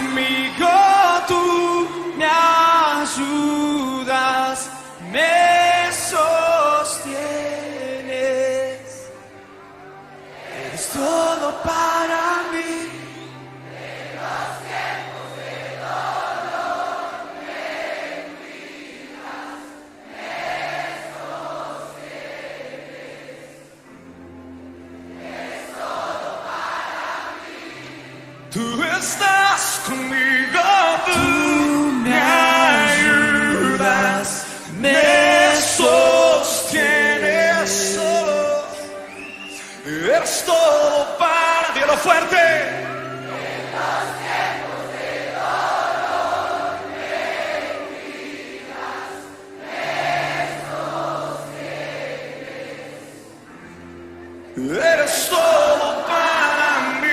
conmigo, tú me ayudas, me sostienes, eres todo para mí. En los tiempos de dolor me cuidas, me sostienes, eres todo para mí. Tú estás conmigo, tú me ayudas, me sostienes, eres todo para ti. Lo fuerte. En los tiempos de dolor me cuidas, me sostienes, eres todo para mí.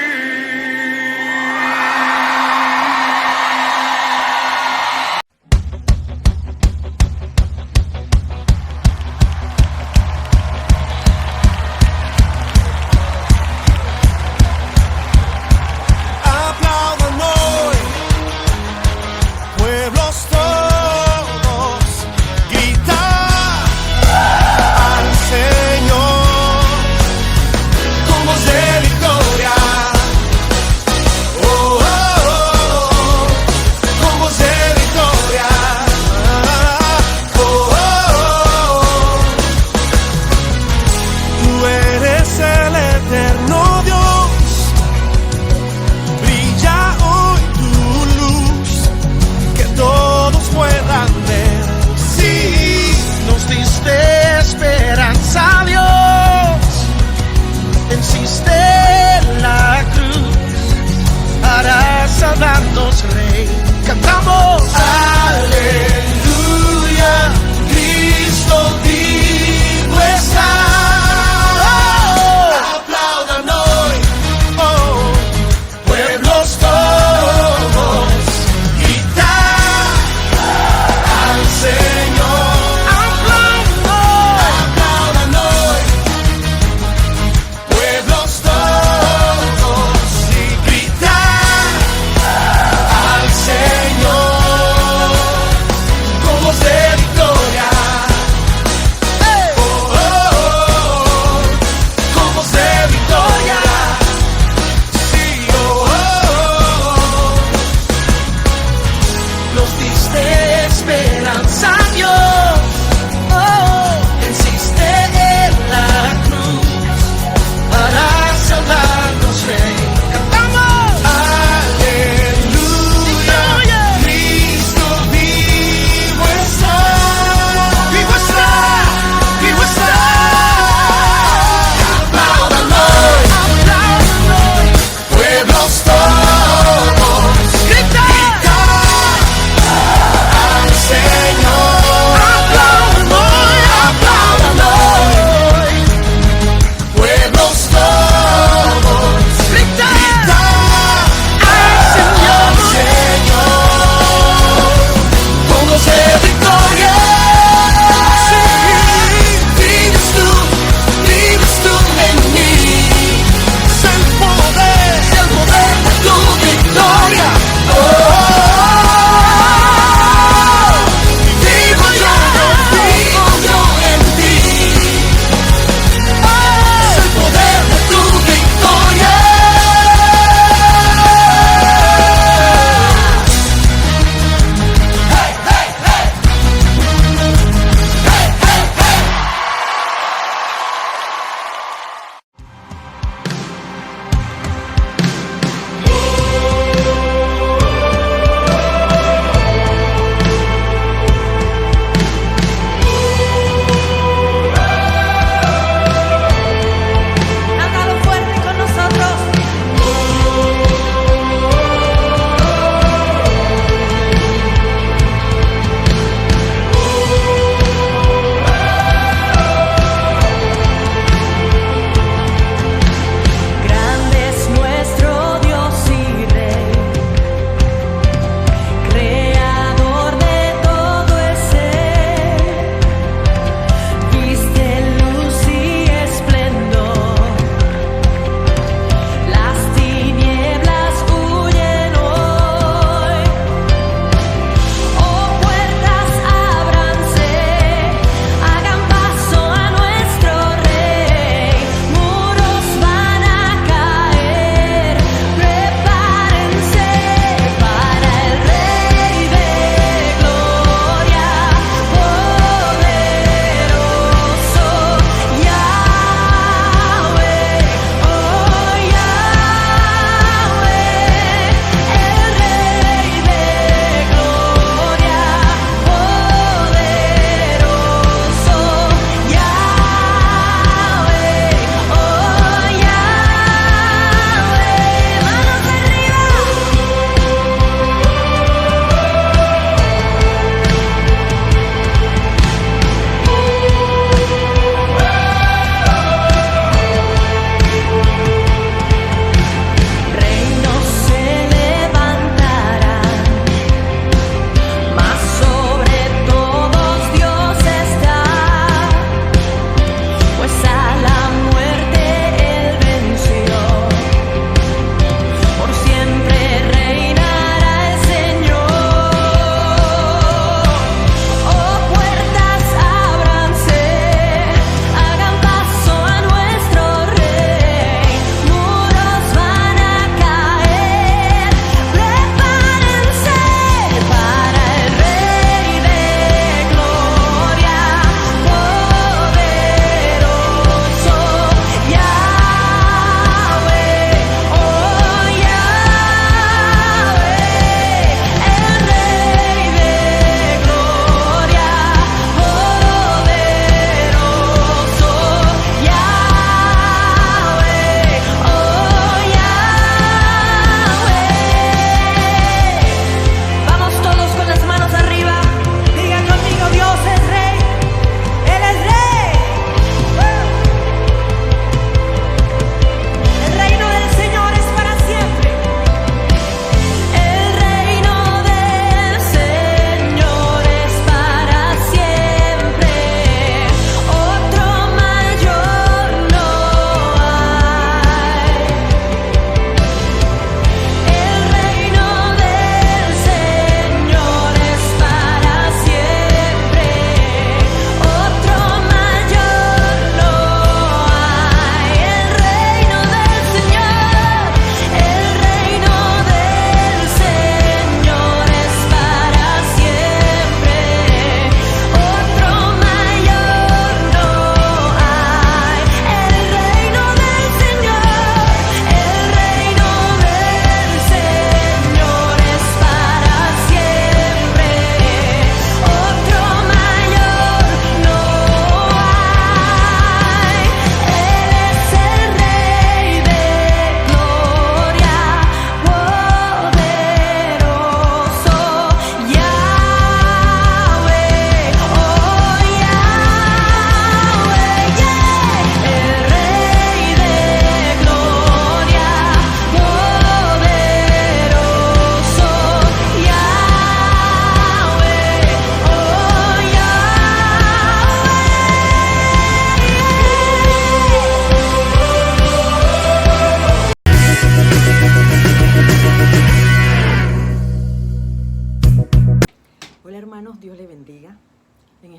Aplaudan hoy, pueblos todos, gritar al Señor. Como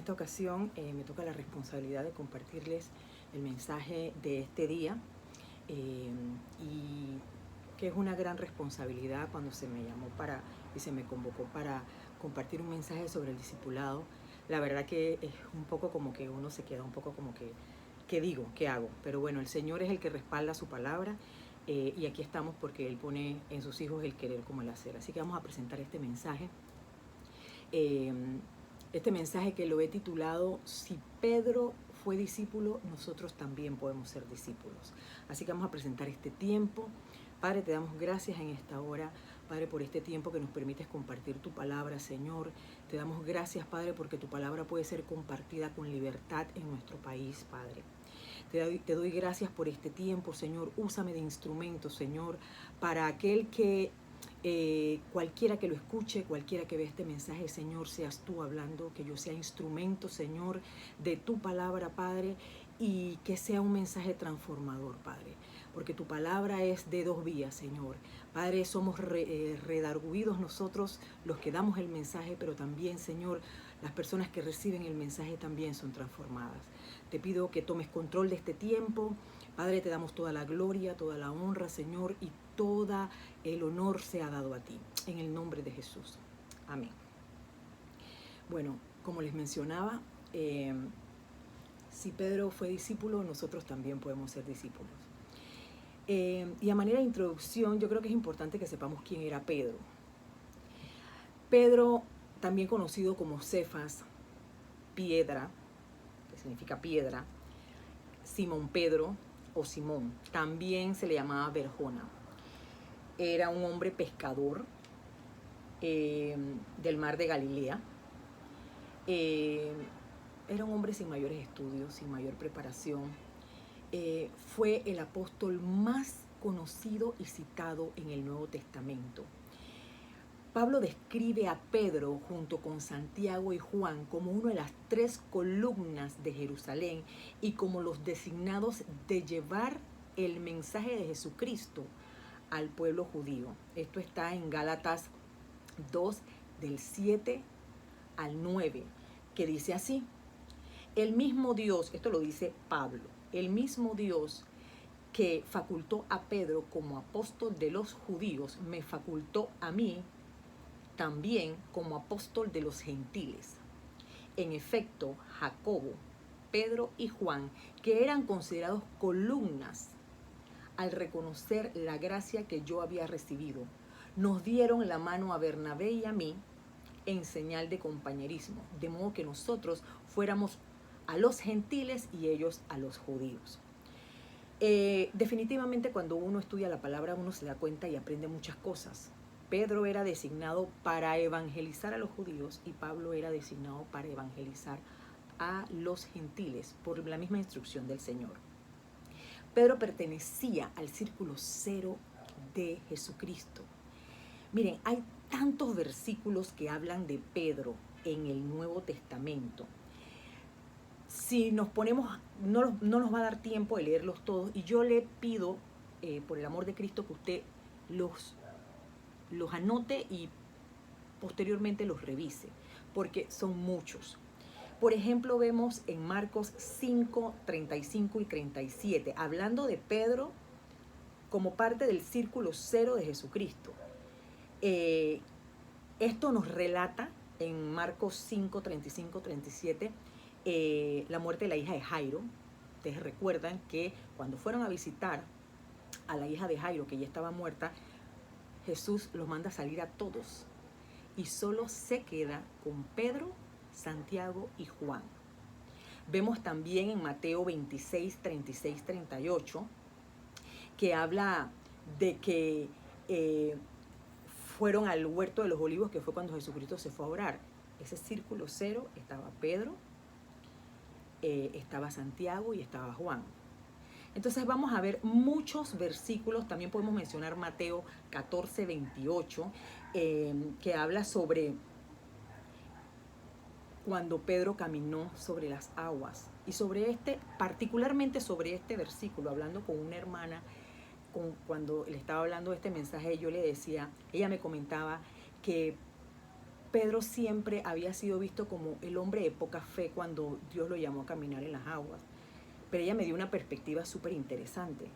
esta ocasión me toca la responsabilidad de compartirles el mensaje de este día y que es una gran responsabilidad cuando se me llamó y se me convocó para compartir un mensaje sobre el discipulado. La verdad que es un poco como que uno se queda un poco como que, ¿qué digo? ¿Qué hago? Pero bueno, el Señor es el que respalda su palabra y aquí estamos porque Él pone en sus hijos el querer como el hacer. Así que vamos a presentar este mensaje. Este mensaje que lo he titulado Si Pedro fue discípulo, nosotros también podemos ser discípulos. Así que vamos a presentar este tiempo. Padre, te damos gracias en esta hora, Padre, por este tiempo que nos permites compartir tu palabra, Señor. Te damos gracias, Padre, porque tu palabra puede ser compartida con libertad en nuestro país, Padre. Te doy gracias por este tiempo, Señor. Úsame de instrumento, Señor, para aquel que cualquiera que lo escuche, cualquiera que vea este mensaje, Señor, seas tú hablando, que yo sea instrumento, Señor, de tu palabra, Padre, y que sea un mensaje transformador, Padre, porque tu palabra es de dos vías, Señor. Padre, somos redarguidos nosotros los que damos el mensaje, pero también, Señor, las personas que reciben el mensaje también son transformadas. Te pido que tomes control de este tiempo. Padre, te damos toda la gloria, toda la honra, Señor, y todo el honor sea dado a ti. En el nombre de Jesús. Amén. Bueno, como les mencionaba, si Pedro fue discípulo, nosotros también podemos ser discípulos. Y a manera de introducción, yo creo que es importante que sepamos quién era Pedro. Pedro, también conocido como Cefas, piedra, que significa piedra, Simón Pedro o Simón, también se le llamaba Verjona. Era un hombre pescador del mar de Galilea. Era un hombre sin mayores estudios, sin mayor preparación. Fue el apóstol más conocido y citado en el Nuevo Testamento. Pablo describe a Pedro junto con Santiago y Juan como una de las 3 columnas de Jerusalén y como los designados de llevar el mensaje de Jesucristo al pueblo judío. Esto está en Gálatas 2, del 7 al 9, que dice así: el mismo Dios, esto lo dice Pablo, el mismo Dios que facultó a Pedro como apóstol de los judíos, me facultó a mí también como apóstol de los gentiles. En efecto, Jacobo, Pedro y Juan, que eran considerados columnas al reconocer la gracia que yo había recibido, nos dieron la mano a Bernabé y a mí en señal de compañerismo, de modo que nosotros fuéramos a los gentiles y ellos a los judíos. Definitivamente cuando uno estudia la palabra uno se da cuenta y aprende muchas cosas. Pedro era designado para evangelizar a los judíos y Pablo era designado para evangelizar a los gentiles por la misma instrucción del Señor. Pedro pertenecía al círculo cero de Jesucristo. Miren, hay tantos versículos que hablan de Pedro en el Nuevo Testamento. Si nos ponemos, no nos va a dar tiempo de leerlos todos y yo le pido, por el amor de Cristo, que usted los anote y posteriormente los revise, porque son muchos. Por ejemplo, vemos en Marcos 5, 35 y 37, hablando de Pedro como parte del círculo cero de Jesucristo. Esto nos relata en Marcos 5, 35, 37, la muerte de la hija de Jairo. Ustedes recuerdan que cuando fueron a visitar a la hija de Jairo, que ya estaba muerta, Jesús los manda a salir a todos y solo se queda con Pedro, Santiago y Juan. Vemos también en Mateo 26, 36, 38 que habla de que fueron al huerto de los olivos, que fue cuando Jesucristo se fue a orar. Ese círculo cero estaba Pedro, estaba Santiago y estaba Juan. Entonces vamos a ver muchos versículos. También podemos mencionar Mateo 14, 28, que habla sobre cuando Pedro caminó sobre las aguas. Y sobre particularmente sobre este versículo, hablando con una hermana, cuando le estaba hablando de este mensaje, yo le decía, ella me comentaba que Pedro siempre había sido visto como el hombre de poca fe cuando Dios lo llamó a caminar en las aguas. Pero ella me dio una perspectiva súper interesante.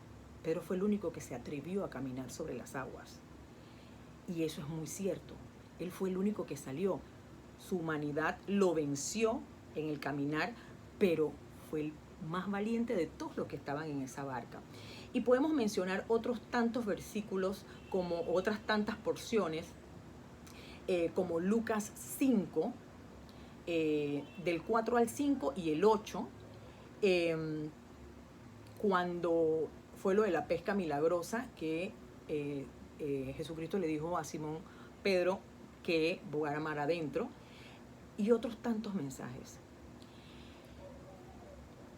Pedro fue el único que se atrevió a caminar sobre las aguas. Y eso es muy cierto. Él fue el único que salió. Su humanidad lo venció en el caminar, pero fue el más valiente de todos los que estaban en esa barca. Y podemos mencionar otros tantos versículos, como otras tantas porciones, como Lucas 5, del 4 al 5 y el 8, cuando fue lo de la pesca milagrosa, que Jesucristo le dijo a Simón Pedro que bogara mar adentro, y otros tantos mensajes.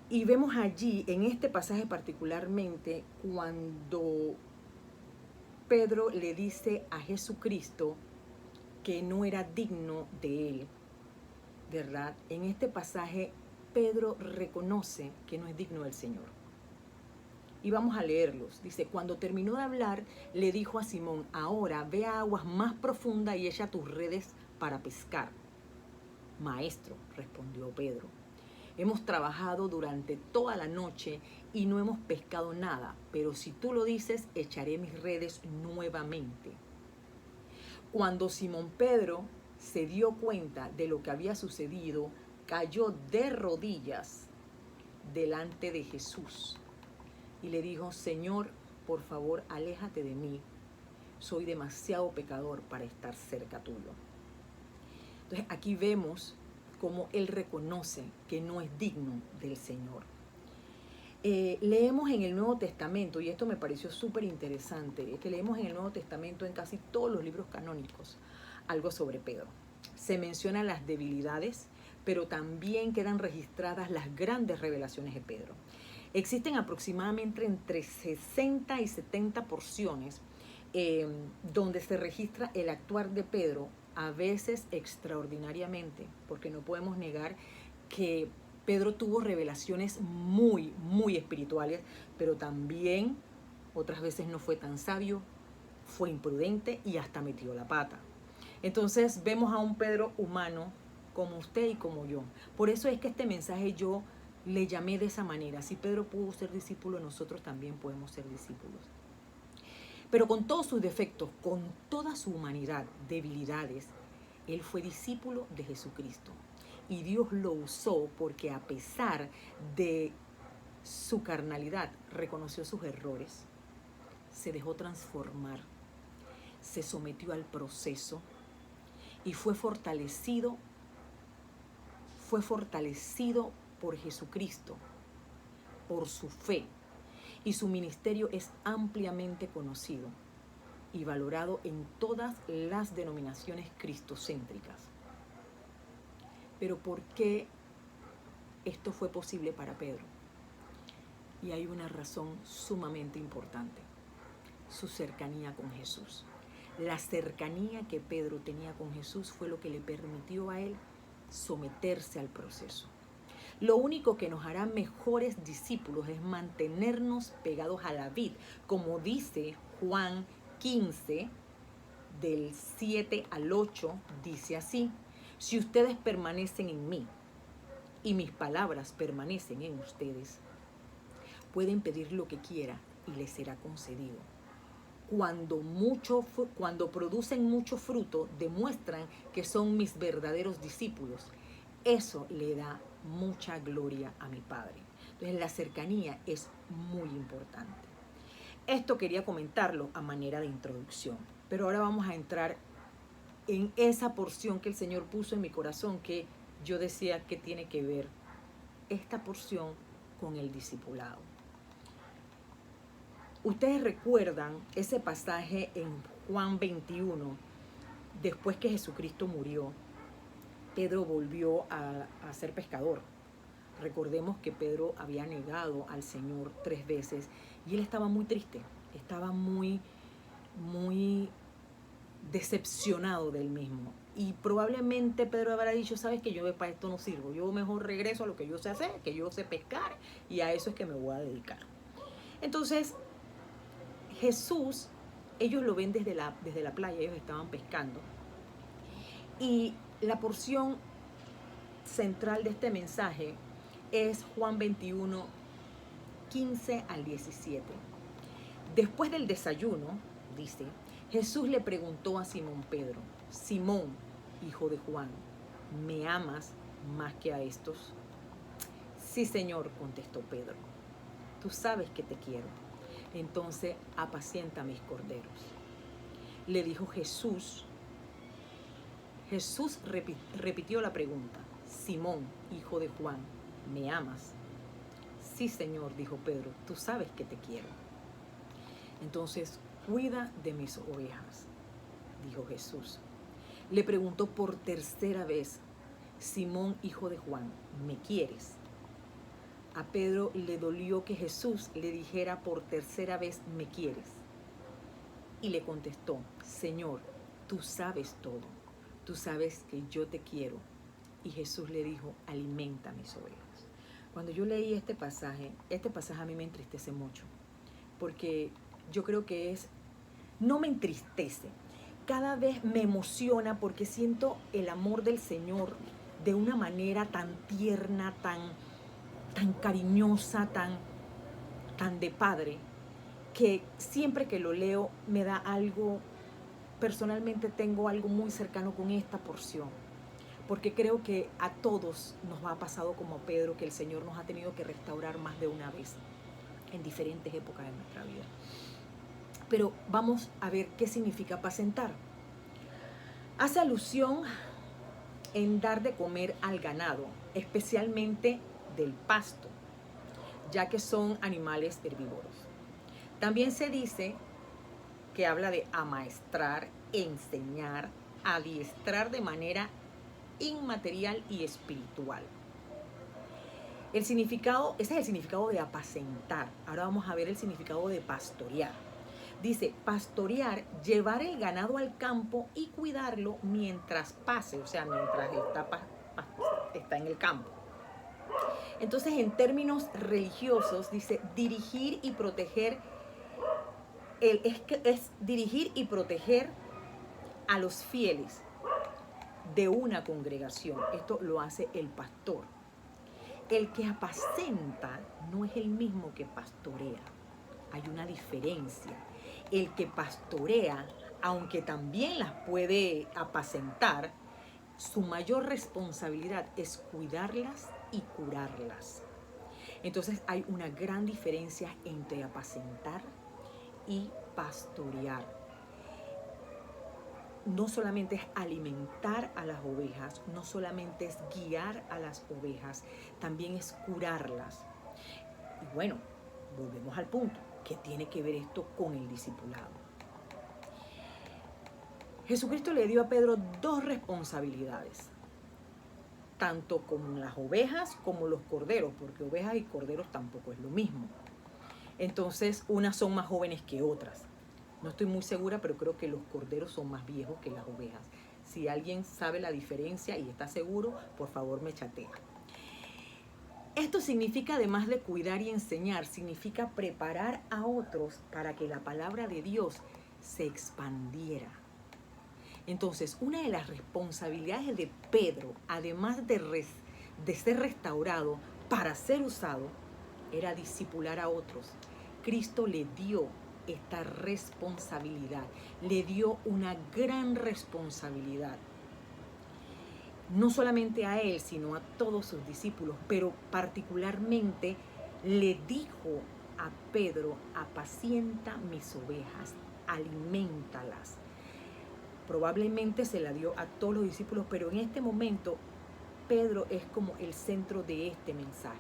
Y vemos allí, en este pasaje particularmente, cuando Pedro le dice a Jesucristo que no era digno de él, ¿verdad? En este pasaje, Pedro reconoce que no es digno del Señor. Y vamos a leerlos. Dice, cuando terminó de hablar, le dijo a Simón, ahora ve a aguas más profundas y echa tus redes para pescar. Maestro, respondió Pedro, hemos trabajado durante toda la noche y no hemos pescado nada, pero si tú lo dices, echaré mis redes nuevamente. Cuando Simón Pedro se dio cuenta de lo que había sucedido, cayó de rodillas delante de Jesús y le dijo, Señor, por favor, aléjate de mí. Soy demasiado pecador para estar cerca tuyo. Entonces aquí vemos cómo él reconoce que no es digno del Señor. Leemos en el Nuevo Testamento, y esto me pareció súper interesante, es que leemos en el Nuevo Testamento, en casi todos los libros canónicos, algo sobre Pedro. Se mencionan las debilidades, pero también quedan registradas las grandes revelaciones de Pedro. Existen aproximadamente entre 60 y 70 porciones donde se registra el actuar de Pedro, a veces extraordinariamente, porque no podemos negar que Pedro tuvo revelaciones muy, muy espirituales, pero también otras veces no fue tan sabio, fue imprudente y hasta metió la pata. Entonces vemos a un Pedro humano como usted y como yo. Por eso es que este mensaje yo le llamé de esa manera. Si Pedro pudo ser discípulo, nosotros también podemos ser discípulos. Pero con todos sus defectos, con toda su humanidad, debilidades, él fue discípulo de Jesucristo. Y Dios lo usó porque a pesar de su carnalidad, reconoció sus errores, se dejó transformar, se sometió al proceso y fue fortalecido por Jesucristo, por su fe. Y su ministerio es ampliamente conocido y valorado en todas las denominaciones cristocéntricas. Pero ¿por qué esto fue posible para Pedro? Y hay una razón sumamente importante: su cercanía con Jesús. La cercanía que Pedro tenía con Jesús fue lo que le permitió a él someterse al proceso. Lo único que nos hará mejores discípulos es mantenernos pegados a la vid, como dice Juan 15, del 7 al 8, dice así: si ustedes permanecen en mí y mis palabras permanecen en ustedes, pueden pedir lo que quieran y les será concedido. Cuando producen mucho fruto, demuestran que son mis verdaderos discípulos. Eso le da mucha gloria a mi Padre. Entonces la cercanía es muy importante. Esto quería comentarlo a manera de introducción, pero ahora vamos a entrar en esa porción que el Señor puso en mi corazón, que yo decía que tiene que ver esta porción con el discipulado. Ustedes recuerdan ese pasaje en Juan 21, después que Jesucristo murió, Pedro volvió a ser pescador. Recordemos que Pedro había negado al Señor 3 veces y él estaba muy triste, estaba muy, muy decepcionado del mismo. Y probablemente Pedro habrá dicho, sabes que yo para esto no sirvo, yo mejor regreso a lo que yo sé hacer, que yo sé pescar, y a eso es que me voy a dedicar. Entonces, Jesús, ellos lo ven desde la playa, ellos estaban pescando. Y la porción central de este mensaje es Juan 21, 15 al 17. Después del desayuno, dice, Jesús le preguntó a Simón Pedro: Simón, hijo de Juan, ¿me amas más que a estos? Sí, Señor, contestó Pedro. Tú sabes que te quiero. Entonces apacienta mis corderos. Le dijo Jesús. Jesús repitió la pregunta: Simón, hijo de Juan, ¿me amas? Sí, Señor, dijo Pedro, tú sabes que te quiero. Entonces, cuida de mis ovejas, dijo Jesús. Le preguntó por tercera vez: Simón, hijo de Juan, ¿me quieres? A Pedro le dolió que Jesús le dijera por tercera vez: ¿me quieres? Y le contestó: Señor, tú sabes todo, tú sabes que yo te quiero. Y Jesús le dijo: alimenta mis ovejas. Cuando yo leí este pasaje a mí me entristece mucho, porque yo creo que no me entristece, cada vez me emociona porque siento el amor del Señor de una manera tan tierna, tan cariñosa, tan de padre, que siempre que lo leo me da algo, personalmente tengo algo muy cercano con esta porción, porque creo que a todos nos ha pasado como Pedro, que el Señor nos ha tenido que restaurar más de una vez en diferentes épocas de nuestra vida. Pero vamos a ver qué significa apacentar. Hace alusión en dar de comer al ganado, especialmente del pasto, ya que son animales herbívoros. También se dice que habla de amaestrar, enseñar, adiestrar de manera inmaterial y espiritual. Ese es el significado de apacentar. Ahora vamos a ver el significado de pastorear. Dice, pastorear, llevar el ganado al campo y cuidarlo mientras pase, o sea, mientras está en el campo. Entonces, en términos religiosos, dice dirigir y proteger. Es dirigir y proteger a los fieles de una congregación. Esto lo hace el pastor. El que apacenta no es el mismo que pastorea. Hay una diferencia. El que pastorea, aunque también las puede apacentar, su mayor responsabilidad es cuidarlas y curarlas. Entonces hay una gran diferencia entre apacentar y pastorear. No solamente es alimentar a las ovejas, no solamente es guiar a las ovejas, también es curarlas. Y bueno, volvemos al punto. ¿Qué tiene que ver esto con el discipulado? Jesucristo le dio a Pedro dos responsabilidades, tanto con las ovejas como los corderos, porque ovejas y corderos tampoco es lo mismo. Entonces, unas son más jóvenes que otras. No estoy muy segura, pero creo que los corderos son más viejos que las ovejas. Si alguien sabe la diferencia y está seguro, por favor me chatea. Esto significa, además de cuidar y enseñar, significa preparar a otros para que la palabra de Dios se expandiera. Entonces, una de las responsabilidades de Pedro, además de ser restaurado para ser usado, era discipular a otros. Cristo le dio esta responsabilidad, le dio una gran responsabilidad. No solamente a él, sino a todos sus discípulos, pero particularmente le dijo a Pedro: apacienta mis ovejas, aliméntalas. Probablemente se la dio a todos los discípulos, pero en este momento Pedro es como el centro de este mensaje.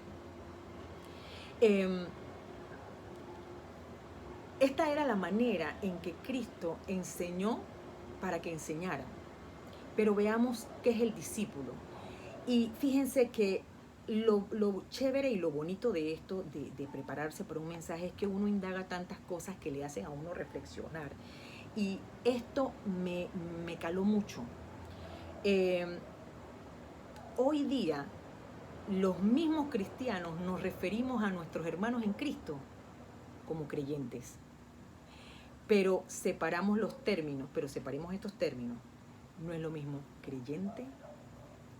Esta era la manera en que Cristo enseñó para que enseñara. Pero veamos qué es el discípulo. Y fíjense que lo chévere y lo bonito de esto, de prepararse para un mensaje, es que uno indaga tantas cosas que le hacen a uno reflexionar. Y esto me caló mucho. Hoy día, los mismos cristianos nos referimos a nuestros hermanos en Cristo como creyentes. Pero separamos los términos, separemos estos términos. no es lo mismo creyente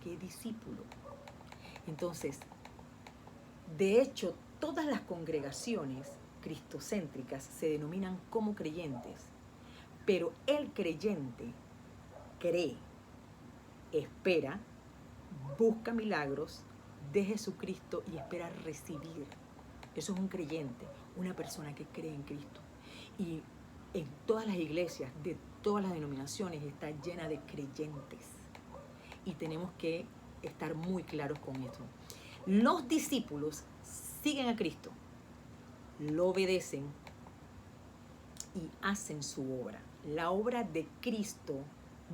que discípulo. Entonces, de hecho, todas las congregaciones cristocéntricas se denominan como creyentes, pero el creyente cree, espera, busca milagros de Jesucristo y espera recibir. Eso es un creyente, una persona que cree en Cristo. Y en todas las iglesias de todas las denominaciones está llena de creyentes. Y tenemos que estar muy claros con esto. Los discípulos siguen a Cristo, lo obedecen y hacen su obra. La obra de Cristo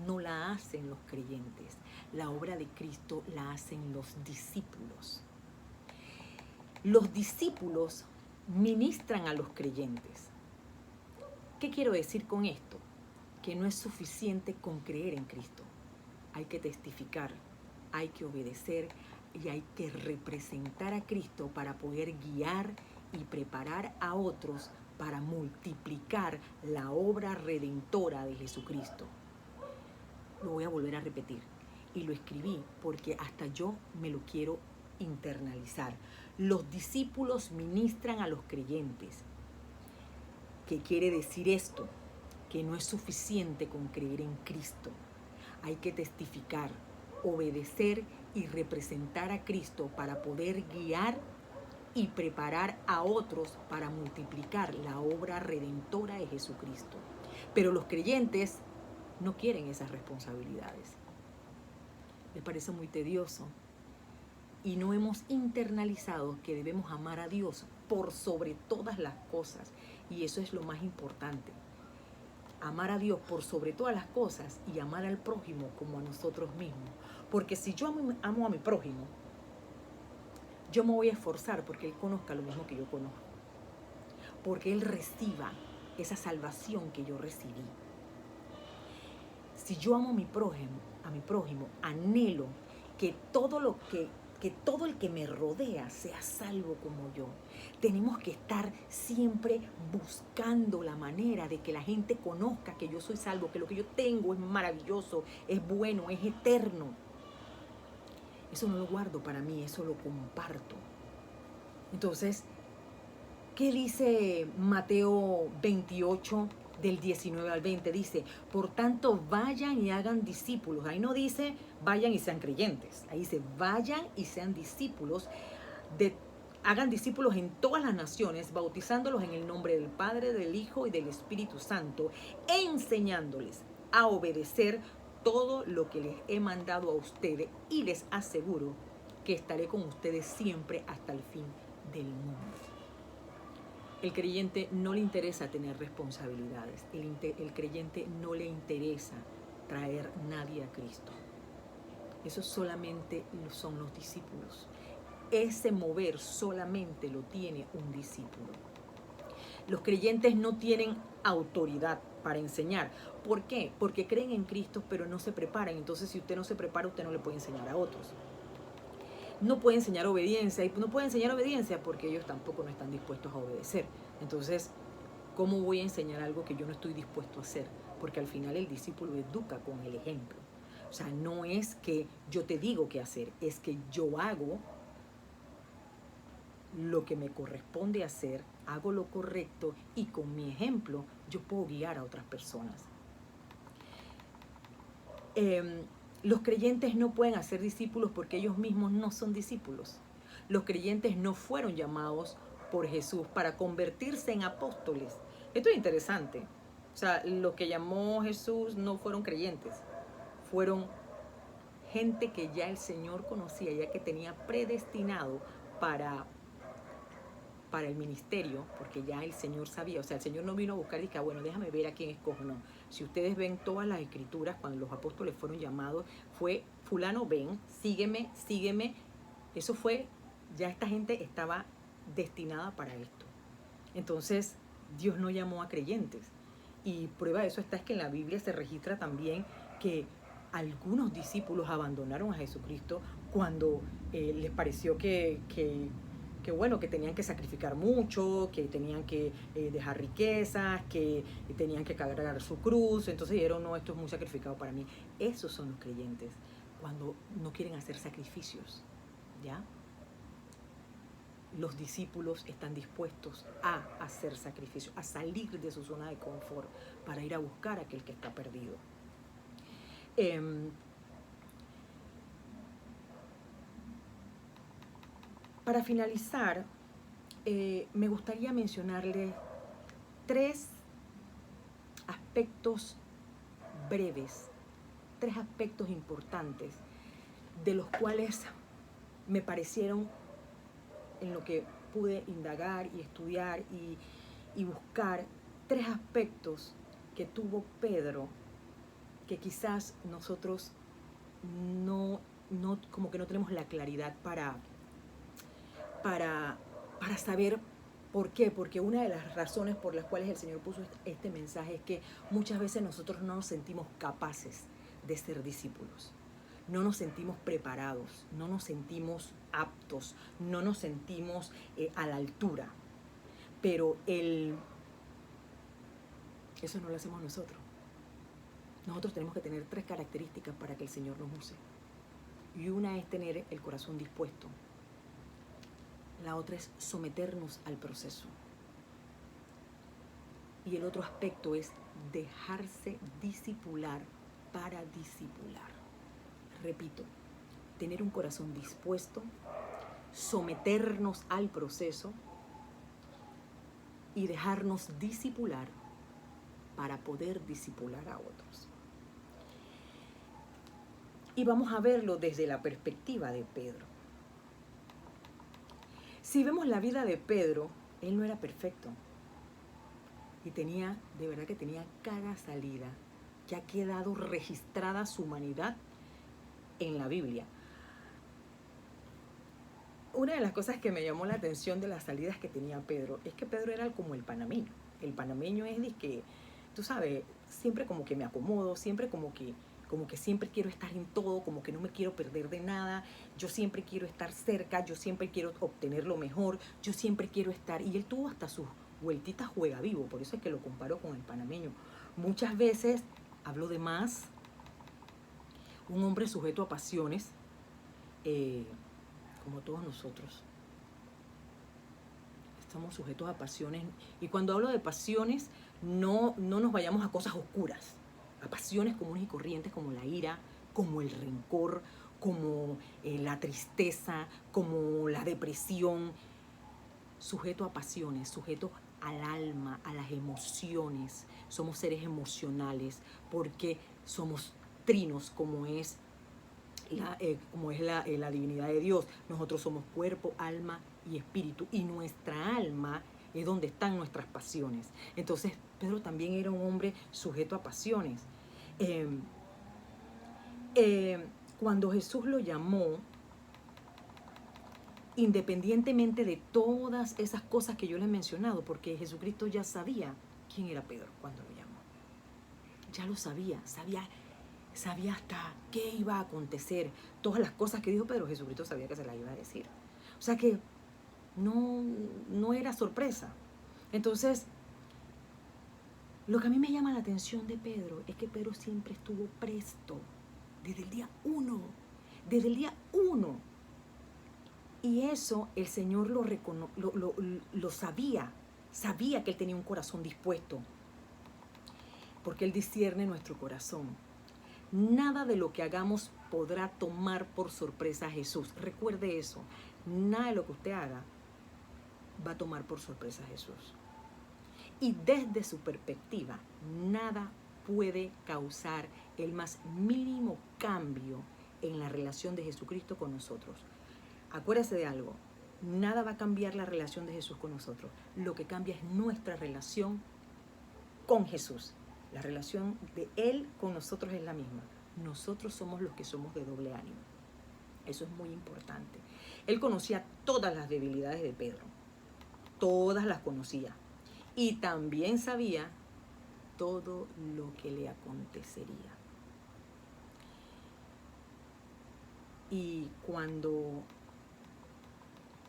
no la hacen los creyentes, la obra de Cristo la hacen los discípulos. Los discípulos ministran a los creyentes. ¿Qué quiero decir con esto? Que no es suficiente con creer en Cristo. Hay que testificar, hay que obedecer y hay que representar a Cristo para poder guiar y preparar a otros para multiplicar la obra redentora de Jesucristo. Lo voy a volver a repetir y lo escribí porque hasta yo me lo quiero internalizar. Los discípulos ministran a los creyentes. ¿Qué quiere decir esto? Que no es suficiente con creer en Cristo. Hay que testificar, obedecer y representar a Cristo para poder guiar y preparar a otros para multiplicar la obra redentora de Jesucristo. Pero los creyentes no quieren esas responsabilidades. Les parece muy tedioso y no hemos internalizado que debemos amar a Dios por sobre todas las cosas, y eso es lo más importante. Amar a Dios por sobre todas las cosas y amar al prójimo como a nosotros mismos. Porque si yo amo a mi prójimo, yo me voy a esforzar porque Él conozca lo mismo que yo conozco. Porque Él reciba esa salvación que yo recibí. Si yo amo a mi prójimo, anhelo que todo el que me rodea sea salvo como yo. Tenemos que estar siempre buscando la manera de que la gente conozca que yo soy salvo, que lo que yo tengo es maravilloso, es bueno, es eterno. Eso no lo guardo para mí, eso lo comparto. Entonces, ¿qué dice Mateo 28, del 19 al 20? Dice, por tanto, vayan y hagan discípulos. Ahí no dice, vayan y sean creyentes. Ahí dice, vayan y sean discípulos. Hagan discípulos en todas las naciones, bautizándolos en el nombre del Padre, del Hijo y del Espíritu Santo, enseñándoles a obedecer todo lo que les he mandado a ustedes, y les aseguro que estaré con ustedes siempre hasta el fin del mundo. El creyente no le interesa tener responsabilidades. El creyente no le interesa traer nadie a Cristo. Eso solamente son los discípulos. Ese mover solamente lo tiene un discípulo. Los creyentes no tienen autoridad para enseñar. ¿Por qué? Porque creen en Cristo, pero no se preparan. Entonces, si usted no se prepara, usted no le puede enseñar a otros. No puede enseñar obediencia, y no puede enseñar obediencia porque ellos tampoco no están dispuestos a obedecer. Entonces, ¿cómo voy a enseñar algo que yo no estoy dispuesto a hacer? Porque al final el discípulo educa con el ejemplo. O sea, no es que yo te digo qué hacer, es que yo hago lo que me corresponde hacer, hago lo correcto, y con mi ejemplo yo puedo guiar a otras personas. Los creyentes no pueden hacer discípulos porque ellos mismos no son discípulos. Los creyentes no fueron llamados por Jesús para convertirse en apóstoles. Esto es interesante. O sea, los que llamó Jesús no fueron creyentes. Fueron gente que ya el Señor conocía, ya que tenía predestinado para el ministerio, porque ya el Señor sabía. O sea, el Señor no vino a buscar y dije, bueno, déjame ver a quién escojo. No. Si ustedes ven todas las escrituras, cuando los apóstoles fueron llamados, fue fulano, ven, sígueme, sígueme. Eso fue, ya esta gente estaba destinada para esto. Entonces, Dios no llamó a creyentes. Y prueba de eso es que en la Biblia se registra también que algunos discípulos abandonaron a Jesucristo cuando les pareció que bueno, que tenían que sacrificar mucho, que tenían que dejar riquezas, que tenían que cargar su cruz. Entonces dijeron, no, esto es muy sacrificado para mí. Esos son los creyentes, cuando no quieren hacer sacrificios, ¿ya? Los discípulos están dispuestos a hacer sacrificios, a salir de su zona de confort para ir a buscar a aquel que está perdido. Para finalizar, me gustaría mencionarles 3 aspectos breves, 3 aspectos importantes, de los cuales me parecieron, en lo que pude indagar y estudiar y buscar, 3 aspectos que tuvo Pedro que quizás nosotros no como que no tenemos la claridad para saber por qué. Porque una de las razones por las cuales el Señor puso este mensaje es que muchas veces nosotros no nos sentimos capaces de ser discípulos. No nos sentimos preparados, no nos sentimos aptos, no nos sentimos a la altura. Pero eso no lo hacemos nosotros. Nosotros tenemos que tener 3 características para que el Señor nos use. Y una es tener el corazón dispuesto. La otra es someternos al proceso. Y el otro aspecto es dejarse discipular para discipular. Repito, tener un corazón dispuesto, someternos al proceso y dejarnos discipular para poder discipular a otros. Y vamos a verlo desde la perspectiva de Pedro. Si vemos la vida de Pedro, él no era perfecto. Y de verdad que tenía cada salida, que ha quedado registrada su humanidad en la Biblia. Una de las cosas que me llamó la atención de las salidas que tenía Pedro es que Pedro era como el panameño. El panameño es de que, tú sabes, siempre como que me acomodo, siempre como que siempre quiero estar en todo, como que no me quiero perder de nada, yo siempre quiero estar cerca, yo siempre quiero obtener lo mejor, yo siempre quiero estar. Y él tuvo hasta sus vueltitas juega vivo, por eso es que lo comparo con el panameño. Muchas veces habló de más, un hombre sujeto a pasiones, como todos nosotros. Estamos sujetos a pasiones. Y cuando hablo de pasiones, no nos vayamos a cosas oscuras, a pasiones comunes y corrientes como la ira, como el rencor, como la tristeza, como la depresión. Sujeto a pasiones, sujeto al alma, a las emociones. Somos seres emocionales porque somos trinos, como es la divinidad de Dios. Nosotros somos cuerpo, alma y espíritu, y nuestra alma es donde están nuestras pasiones. Entonces Pedro también era un hombre sujeto a pasiones. Cuando Jesús lo llamó, independientemente de todas esas cosas que yo les he mencionado, porque Jesucristo ya sabía quién era Pedro cuando lo llamó. Ya lo sabía hasta qué iba a acontecer. Todas las cosas que dijo Pedro, Jesucristo sabía que se las iba a decir. O sea que no era sorpresa. Entonces, lo que a mí me llama la atención de Pedro es que Pedro siempre estuvo presto, desde el día 1. Desde el día 1. Y eso el Señor lo sabía. Sabía que él tenía un corazón dispuesto, porque él discierne nuestro corazón. Nada de lo que hagamos podrá tomar por sorpresa a Jesús. Recuerde eso. Nada de lo que usted haga va a tomar por sorpresa a Jesús. Y desde su perspectiva, nada puede causar el más mínimo cambio en la relación de Jesucristo con nosotros. Acuérdese de algo. Nada va a cambiar la relación de Jesús con nosotros. Lo que cambia es nuestra relación con Jesús. La relación de Él con nosotros es la misma. Nosotros somos los que somos de doble ánimo. Eso es muy importante. Él conocía todas las debilidades de Pedro. Todas las conocía. Y también sabía todo lo que le acontecería. Y cuando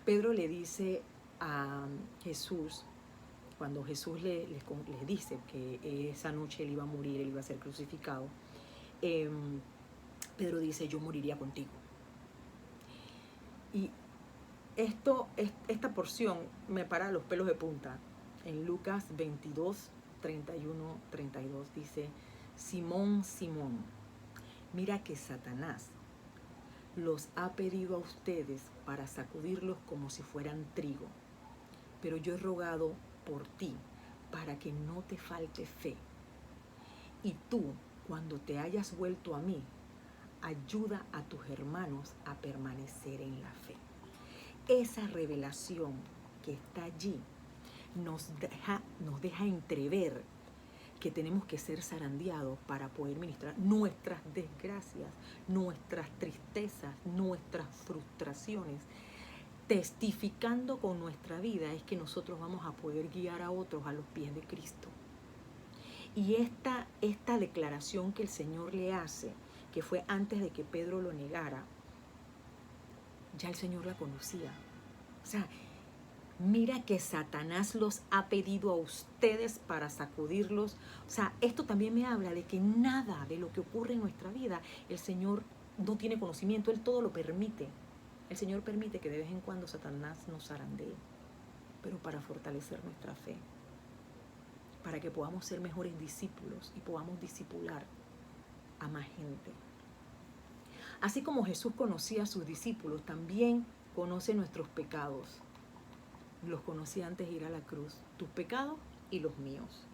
Pedro le dice a Jesús, cuando Jesús les dice que esa noche él iba a morir, él iba a ser crucificado, Pedro dice, yo moriría contigo. Y esta porción me para los pelos de punta. En Lucas 22, 31, 32 dice, Simón, Simón, mira que Satanás los ha pedido a ustedes para sacudirlos como si fueran trigo. Pero yo he rogado por ti para que no te falte fe. Y tú, cuando te hayas vuelto a mí, ayuda a tus hermanos a permanecer en la fe. Esa revelación que está allí nos deja entrever que tenemos que ser zarandeados para poder ministrar nuestras desgracias, nuestras tristezas, nuestras frustraciones. Testificando con nuestra vida es que nosotros vamos a poder guiar a otros a los pies de Cristo. Y esta declaración que el Señor le hace, que fue antes de que Pedro lo negara, ya el Señor la conocía. O sea, mira que Satanás los ha pedido a ustedes para sacudirlos. O sea, esto también me habla de que nada de lo que ocurre en nuestra vida, el Señor no tiene conocimiento, Él todo lo permite. El Señor permite que de vez en cuando Satanás nos zarandee, pero para fortalecer nuestra fe, para que podamos ser mejores discípulos y podamos discipular a más gente. Así como Jesús conocía a sus discípulos, también conoce nuestros pecados. Los conocía antes de ir a la cruz, tus pecados y los míos.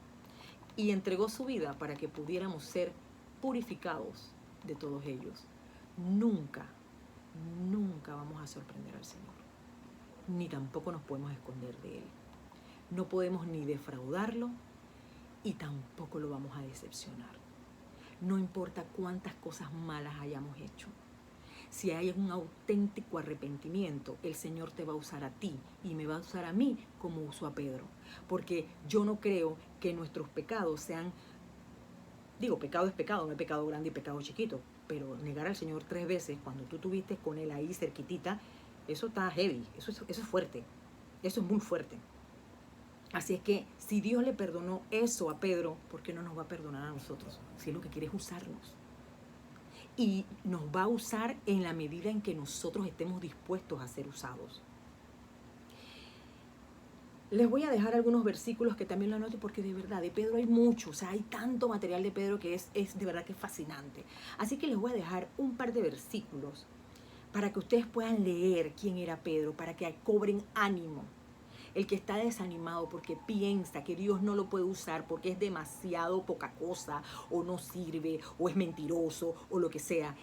Y entregó su vida para que pudiéramos ser purificados de todos ellos. Nunca vamos a sorprender al Señor, ni tampoco nos podemos esconder de Él. No podemos ni defraudarlo y tampoco lo vamos a decepcionar. No importa cuántas cosas malas hayamos hecho. Si hay un auténtico arrepentimiento, el Señor te va a usar a ti y me va a usar a mí como usó a Pedro. Porque yo no creo que nuestros pecados sean, pecado es pecado, no hay pecado grande y pecado chiquito, pero negar al Señor 3 veces cuando tú estuviste con Él ahí cerquitita, eso está heavy, eso es fuerte, eso es muy fuerte. Así es que si Dios le perdonó eso a Pedro, ¿por qué no nos va a perdonar a nosotros? Si Él lo que quiere es usarnos. Y nos va a usar en la medida en que nosotros estemos dispuestos a ser usados. Les voy a dejar algunos versículos que también lo anoto porque de verdad, de Pedro hay mucho, o sea, hay tanto material de Pedro que es de verdad que es fascinante. Así que les voy a dejar un par de versículos para que ustedes puedan leer quién era Pedro, para que cobren ánimo. El que está desanimado porque piensa que Dios no lo puede usar porque es demasiado poca cosa, o no sirve, o es mentiroso, o lo que sea,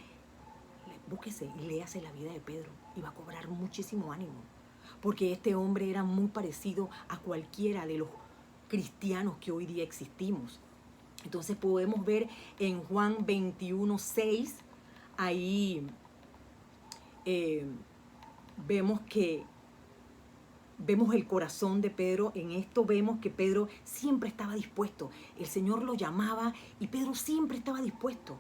búsquese y léase la vida de Pedro y va a cobrar muchísimo ánimo. Porque este hombre era muy parecido a cualquiera de los cristianos que hoy día existimos. Entonces podemos ver en Juan 21:6, ahí vemos el corazón de Pedro. En esto vemos que Pedro siempre estaba dispuesto. El Señor lo llamaba y Pedro siempre estaba dispuesto.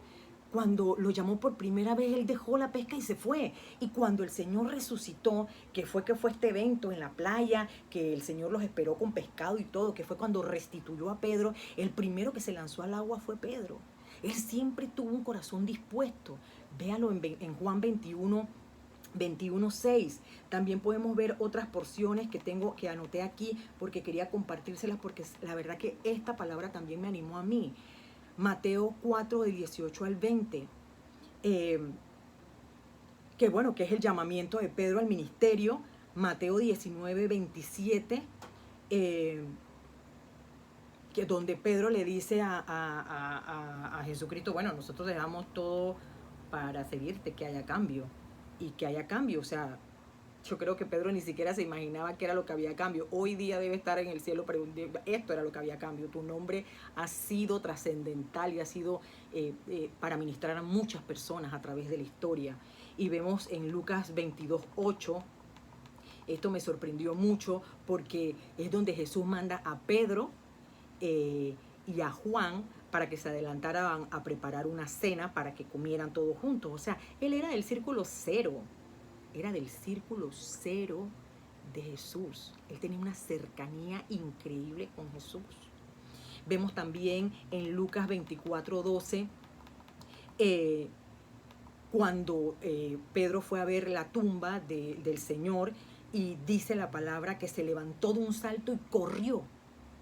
Cuando lo llamó por primera vez, él dejó la pesca y se fue. Y cuando el Señor resucitó, que fue este evento en la playa, que el Señor los esperó con pescado y todo, que fue cuando restituyó a Pedro, el primero que se lanzó al agua fue Pedro. Él siempre tuvo un corazón dispuesto. Véalo en Juan 21:6. También podemos ver otras porciones que anoté aquí porque quería compartírselas, porque la verdad que esta palabra también me animó a mí. Mateo 4, de 18 al 20, que es el llamamiento de Pedro al ministerio. Mateo 19, 27, que donde Pedro le dice a Jesucristo, bueno, nosotros dejamos todo para seguirte, que haya cambio. Y que haya cambio, o sea, yo creo que Pedro ni siquiera se imaginaba qué era lo que había cambio. Hoy día debe estar en el cielo, pero esto era lo que había cambio. Tu nombre ha sido trascendental y ha sido para ministrar a muchas personas a través de la historia. Y vemos en Lucas 22:8, esto me sorprendió mucho porque es donde Jesús manda a Pedro y a Juan para que se adelantaran a preparar una cena para que comieran todos juntos. O sea, él era del círculo cero. Era del círculo cero de Jesús. Él tenía una cercanía increíble con Jesús. Vemos también en Lucas 24:12, cuando Pedro fue a ver la tumba del Señor, y dice la palabra que se levantó de un salto y corrió.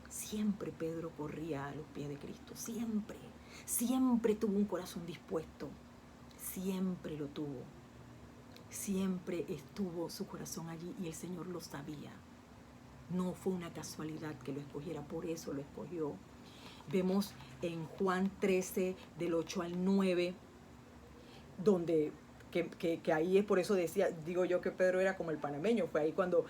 Siempre Pedro corría a los pies de Cristo, siempre. Siempre tuvo un corazón dispuesto, siempre lo tuvo. Siempre estuvo su corazón allí y el Señor lo sabía. No fue una casualidad que lo escogiera, por eso lo escogió. Vemos en Juan 13, del 8 al 9, donde que ahí es, por eso digo yo que Pedro era como el panameño. Fue ahí cuando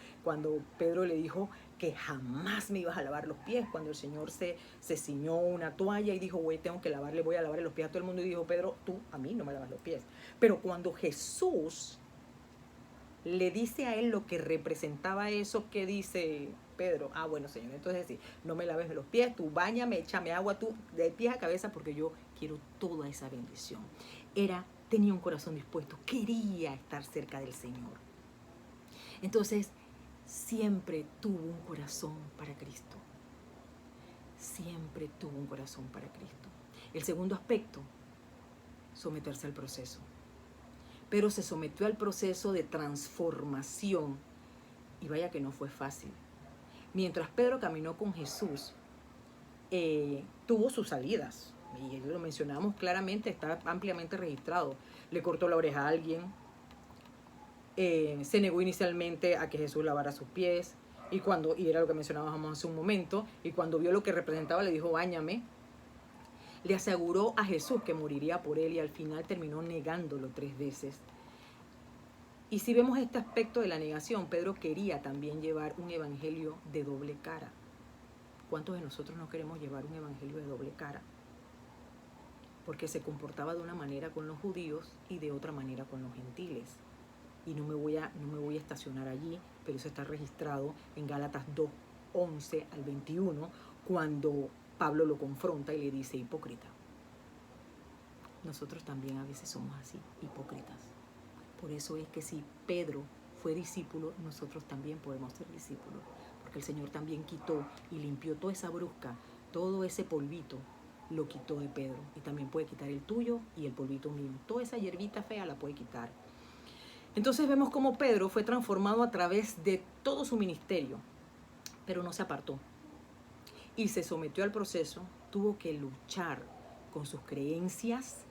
Pedro le dijo que jamás me ibas a lavar los pies, cuando el Señor se ciñó una toalla y dijo, güey, tengo que lavarle, voy a lavarle los pies a todo el mundo, y dijo, Pedro, tú a mí no me lavas los pies. Pero cuando Jesús le dice a él lo que representaba eso, que dice Pedro, bueno, Señor, entonces sí, no me laves los pies, tú báñame, échame agua, tú de pies a cabeza, porque yo quiero toda esa bendición. Tenía un corazón dispuesto, quería estar cerca del Señor. Entonces, siempre tuvo un corazón para Cristo. Siempre tuvo un corazón para Cristo. El segundo aspecto, someterse al proceso. Pero se sometió al proceso de transformación, y vaya que no fue fácil. Mientras Pedro caminó con Jesús, tuvo sus salidas, y lo mencionamos claramente, está ampliamente registrado. Le cortó la oreja a alguien, se negó inicialmente a que Jesús lavara sus pies, y era lo que mencionábamos hace un momento, y cuando vio lo que representaba le dijo, báñame. Le aseguró a Jesús que moriría por él, y al final terminó negándolo 3 veces. Y si vemos este aspecto de la negación, Pedro quería también llevar un evangelio de doble cara. ¿Cuántos de nosotros no queremos llevar un evangelio de doble cara? Porque se comportaba de una manera con los judíos y de otra manera con los gentiles. Y no me voy a estacionar allí, pero eso está registrado en Gálatas 2:11 al 21, cuando Pablo lo confronta y le dice, hipócrita. Nosotros también a veces somos así, hipócritas. Por eso es que si Pedro fue discípulo, nosotros también podemos ser discípulos. Porque el Señor también quitó y limpió toda esa brusca, todo ese polvito, lo quitó de Pedro. Y también puede quitar el tuyo y el polvito mío. Toda esa hierbita fea la puede quitar. Entonces vemos cómo Pedro fue transformado a través de todo su ministerio, pero no se apartó. Y se sometió al proceso, tuvo que luchar con sus creencias,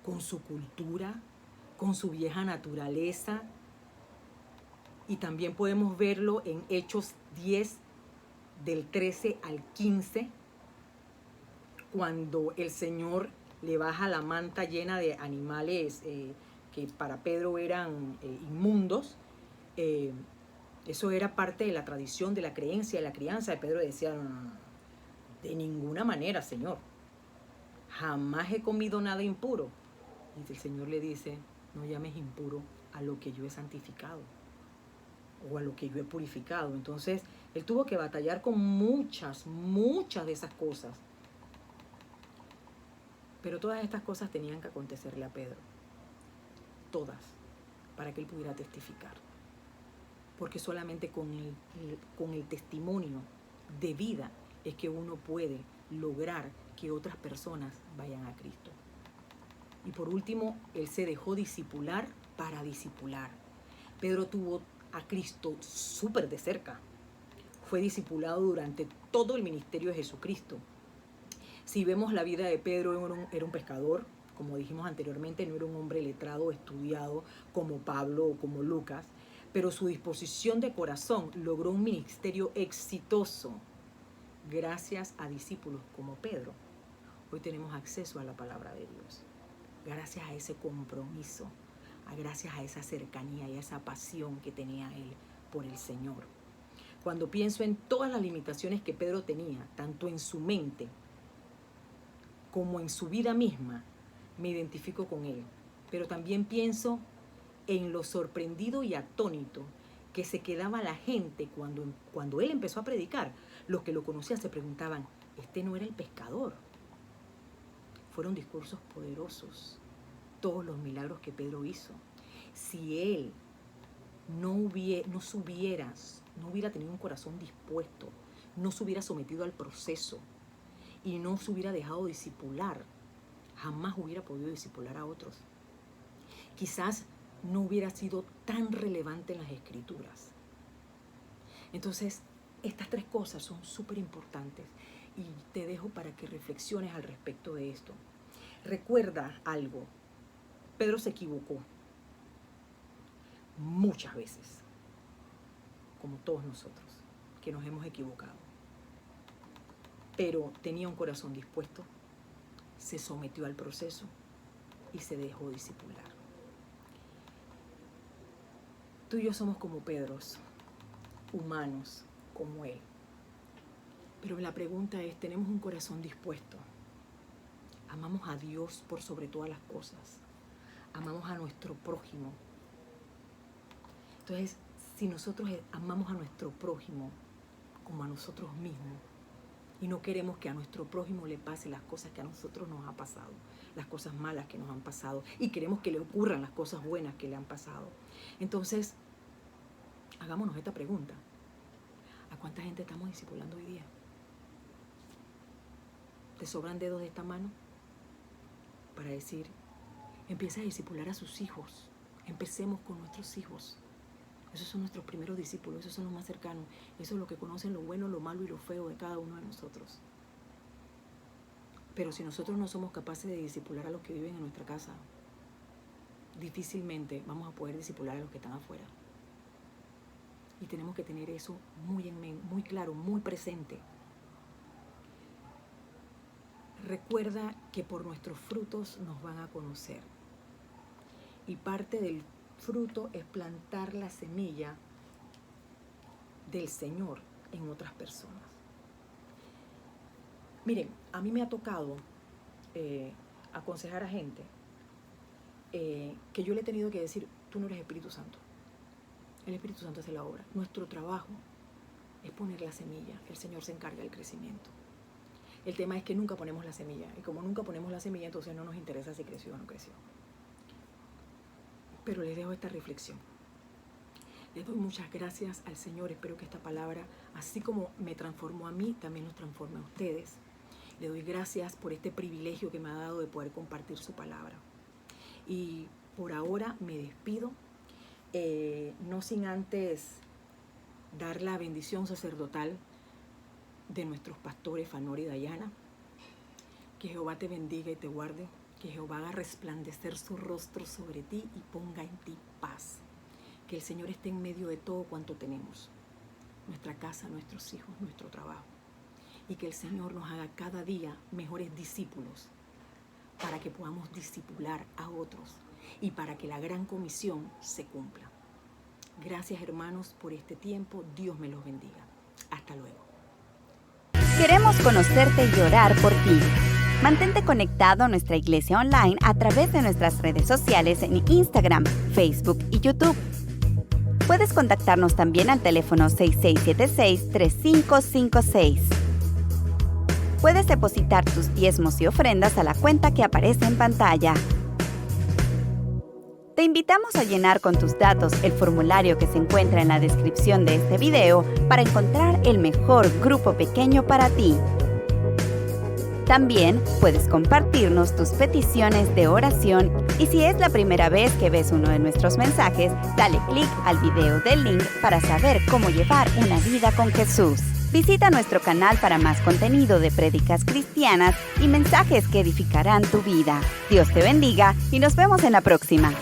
con su cultura, con su vieja naturaleza. Y también podemos verlo en Hechos 10, del 13 al 15, cuando el Señor le baja la manta llena de animales que para Pedro eran inmundos. Eso era parte de la tradición, de la creencia, de la crianza de Pedro. Decía, de ninguna manera, Señor, jamás he comido nada impuro. Y el Señor le dice, no llames impuro a lo que yo he santificado o a lo que yo he purificado. Entonces, él tuvo que batallar con muchas de esas cosas. Pero todas estas cosas tenían que acontecerle a Pedro. Todas, para que él pudiera testificar. Porque solamente con el testimonio de vida es que uno puede lograr que otras personas vayan a Cristo. Y por último, él se dejó discipular para discipular. Pedro tuvo a Cristo súper de cerca. Fue discipulado durante todo el ministerio de Jesucristo. Si vemos la vida de Pedro, era un pescador, como dijimos anteriormente, no era un hombre letrado, estudiado como Pablo o como Lucas, pero su disposición de corazón logró un ministerio exitoso gracias a discípulos como Pedro. Hoy tenemos acceso a la palabra de Dios, gracias a ese compromiso, gracias a esa cercanía y a esa pasión que tenía él por el Señor. Cuando pienso en todas las limitaciones que Pedro tenía, tanto en su mente como en su vida misma, me identifico con él. Pero también pienso en lo sorprendido y atónito que se quedaba la gente cuando él empezó a predicar. Los que lo conocían se preguntaban, ¿este no era el pescador? Fueron discursos poderosos, todos los milagros que Pedro hizo. Si él no hubiera tenido un corazón dispuesto, no se hubiera sometido al proceso y no se hubiera dejado discipular, jamás hubiera podido discipular a otros. Quizás no hubiera sido tan relevante en las Escrituras. Entonces, estas 3 cosas son súper importantes y te dejo para que reflexiones al respecto de esto. Recuerda algo, Pedro se equivocó muchas veces, como todos nosotros, que nos hemos equivocado. Pero tenía un corazón dispuesto, se sometió al proceso y se dejó discipular. Tú y yo somos como Pedros, humanos como él. Pero la pregunta es, ¿tenemos un corazón dispuesto? Amamos a Dios por sobre todas las cosas. Amamos a nuestro prójimo. Entonces, si nosotros amamos a nuestro prójimo como a nosotros mismos y no queremos que a nuestro prójimo le pase las cosas que a nosotros nos ha pasado, las cosas malas que nos han pasado, y queremos que le ocurran las cosas buenas que le han pasado, entonces, hagámonos esta pregunta. ¿A cuánta gente estamos discipulando hoy día? ¿Te sobran dedos de esta mano para decir, empieza a discipular a sus hijos? Empecemos con nuestros hijos. Esos son nuestros primeros discípulos, esos son los más cercanos. Eso es lo que conocen lo bueno, lo malo y lo feo de cada uno de nosotros. Pero si nosotros no somos capaces de discipular a los que viven en nuestra casa, difícilmente vamos a poder discipular a los que están afuera. Y tenemos que tener eso muy claro, muy presente. Recuerda que por nuestros frutos nos van a conocer. Y parte del fruto es plantar la semilla del Señor en otras personas. Miren, a mí me ha tocado aconsejar a gente que yo le he tenido que decir, tú no eres Espíritu Santo. El Espíritu Santo hace la obra. Nuestro trabajo es poner la semilla. El Señor se encarga del crecimiento. El tema es que nunca ponemos la semilla. Y como nunca ponemos la semilla, entonces no nos interesa si creció o no creció. Pero les dejo esta reflexión. Les doy muchas gracias al Señor. Espero que esta palabra, así como me transformó a mí, también los transforme a ustedes. Le doy gracias por este privilegio que me ha dado de poder compartir su palabra. Y por ahora me despido. No sin antes dar la bendición sacerdotal de nuestros pastores Fanor y Dayana. Que Jehová te bendiga y te guarde, que Jehová haga resplandecer su rostro sobre ti y ponga en ti paz. Que el Señor esté en medio de todo cuanto tenemos, nuestra casa, nuestros hijos, nuestro trabajo, y que el Señor nos haga cada día mejores discípulos para que podamos discipular a otros y para que la gran comisión se cumpla. Gracias, hermanos, por este tiempo. Dios me los bendiga. Hasta luego. Queremos conocerte y orar por ti. Mantente conectado a nuestra iglesia online a través de nuestras redes sociales en Instagram, Facebook y YouTube. Puedes contactarnos también al teléfono 6676-3556. Puedes depositar tus diezmos y ofrendas a la cuenta que aparece en pantalla. Te invitamos a llenar con tus datos el formulario que se encuentra en la descripción de este video para encontrar el mejor grupo pequeño para ti. También puedes compartirnos tus peticiones de oración y si es la primera vez que ves uno de nuestros mensajes, dale clic al video del link para saber cómo llevar una vida con Jesús. Visita nuestro canal para más contenido de prédicas cristianas y mensajes que edificarán tu vida. Dios te bendiga y nos vemos en la próxima.